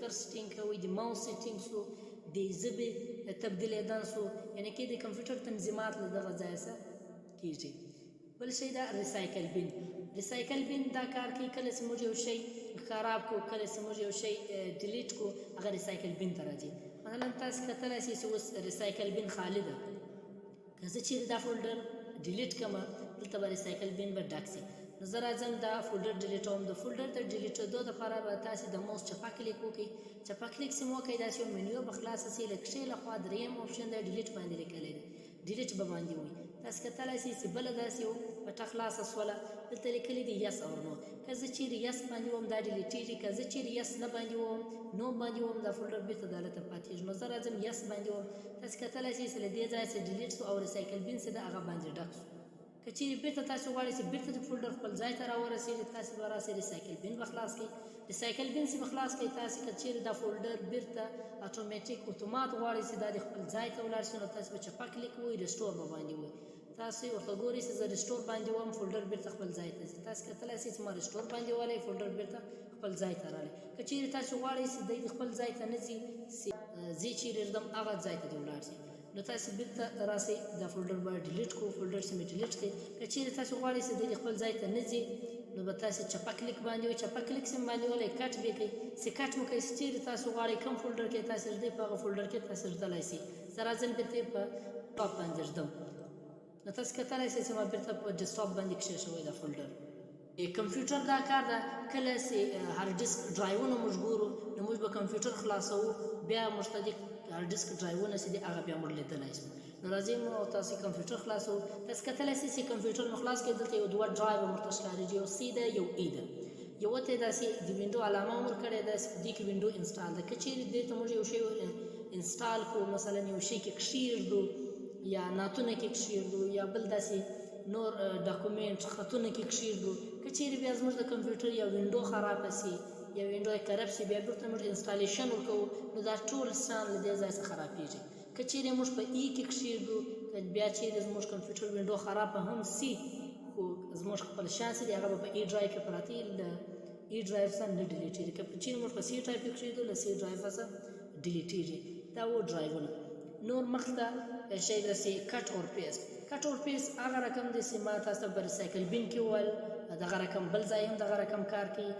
سپیکر سیټینګ کوئ، د ماوس سیټینګ سو، د ژبې تبدیلیدن سو، یعنې کې د کمپیوټر تنظیمات له دغه ځایه څه کېږي. بل شی دا ریسایکل بین. ریسایکل بین دا کار کوي کله چې موږ یو شی خراب کو، کله چې موږ یو شی ډیلیټ کو، هغه ریسایکل بین ته راځي. مثلا تاسو کتلی شئ چې اوس ریسایکل بین خالي ده، که زه چیرې دا فولډر ډیلیټ کړم دلته به ریسایکل بین به ډک شي. نو زه راځم دا فولډر ډیلیټوم. د فولډر د ډیلیټېدو دپاره به تاسې د موس چپه کلیک وکړئ. چپه کلیک چې مو وکړئ داسې یو منیو به خلاصه شي. له ښې له خوا دریم اپشن دی ډیلیټ باندې لیکلی دی، ډیلیټ به باندې وي. تاسو کتلی شئ چې بله داسې یو پټه خلاصه سوله، دلته لیکلي دي یس اور نو. که زه چیرې یس باندې وم دا ډیلیټېږي، که زه چیرې یس نه باندې وم نو باندې وم دا فولډر بېرته د هلته پاتېږي. نو زه راځم یس باندې وم. تاسو کتلی شئ چې له دې ځایه چې ډیلیټ سو او ریسایکل بین چې ده هغه باندې ډک سو. که چیرې بېرته تاسو غواړئ چې بېرته د فولډر خپل ځای ته راورسېږي، تاسې به راسئ ریسایکل بین به خلاص کړئ. ریسایکل بین چې به خلاص کړئ، تاسې که چیرې دا فولډر بېرته اتومیټیک اتومات غواړئ چې دا د خپل ځای ته ولاړ شي، نو تاسې به چپه کلیک ووئ، رسټور به باندې ووئ. تاسې ورته ګورئ چې زه رسټور باندې وم، فولډر بېرته خپل ځای ته ځي. تاسې کتلی شئ چې ما رسټور باندې ولی، فولډر بېرته خپل ځای ته راغلی. که چیرې تاسو غواړئ چې دی د خپل ځای ته نه ځي، زه چیرې ږدم هغه ځای ته دې ولاړ شي، نو تاسې بېرته راسئ دا فولډر به ډیلیټ کړو. فولډر چې مې ډیلیټ کړئ، که چیرې تاسو غواړئ چې دی خپل ځای ته نه ځي، نو به تاسې چپه کلیک باندې وئ. چپه کلیک چې باندې ولی کټ به کوئ، چې کټ مو کوئ، چې چیرې تاسو غواړئ کوم فولډر کې تاسې ږدئ په هغه فولډر کې تاسې ږدلی شئ. زه راځم بېرته په ټاپ باندې ږدم. نو تاسو کتلی شئ چې ما بېرته په ډیسکټاپ باندې کښېښوی دا فولډر. کمپیوټر دا کار ده، کله چې هارډ ډیسک ډرایوونه موږ ګورو نو موږ به کمپیوټر خلاصوو، بیا موږ ته د هارډ ډیسک ډرایوونه چې دي هغه بیا موږ لیدلی شو. نو راځئ مو تاسې کمپیوټر خلاصوو. تاسې کتلی شئ چې کمپیوټر مو خلاص کړئ، دلته یو دوه ډرایو به ورته ښکارېږي، یو سی ده یو ای ده. یوه ته یې داسې د وینډو علامه هم ورکړې ده چې په دې کې وینډو انسټال ده. که چیرې دې ته موږ یو شی انسټال کړو، مثلا یو شی کې کښېږدو یا نعتونه کې کښېږدو یا بل داسې نور ډاکومنټ خطونه کې کښېږدو، که چیرې بیا زموږ د کمپیوټر یا وینډو خرابه شي یا وینډو یې کرپ شي، بیا بېرته موږ انسټالیشن ورکوو، نو دا ټول سان له دې ځای څخه خرابېږي. که چیرې موږ په ای کې کښېږدو، که بیا چیرې زموږ کمپیوټر وینډو خرابه هم شي، خو زموږ خپل شیان چې دي هغه به په ای ډرایو کې پراته وي، له ای ډرایو څخه نه ډیلیټېږي. که چیرې موږ په سی ډرایو کې کښېږدو، له سی ډرایو څخه ډیلیټېږي. دا و ډرایوونه. نور مخته شی داسې کټ اور پیسټ. کټ اور پیسټ هغه رقم دی چې ما تاسو ته په ریسایکل بین کې وویل، دغه رقم بل ځای هم دغه رقم کار کوي.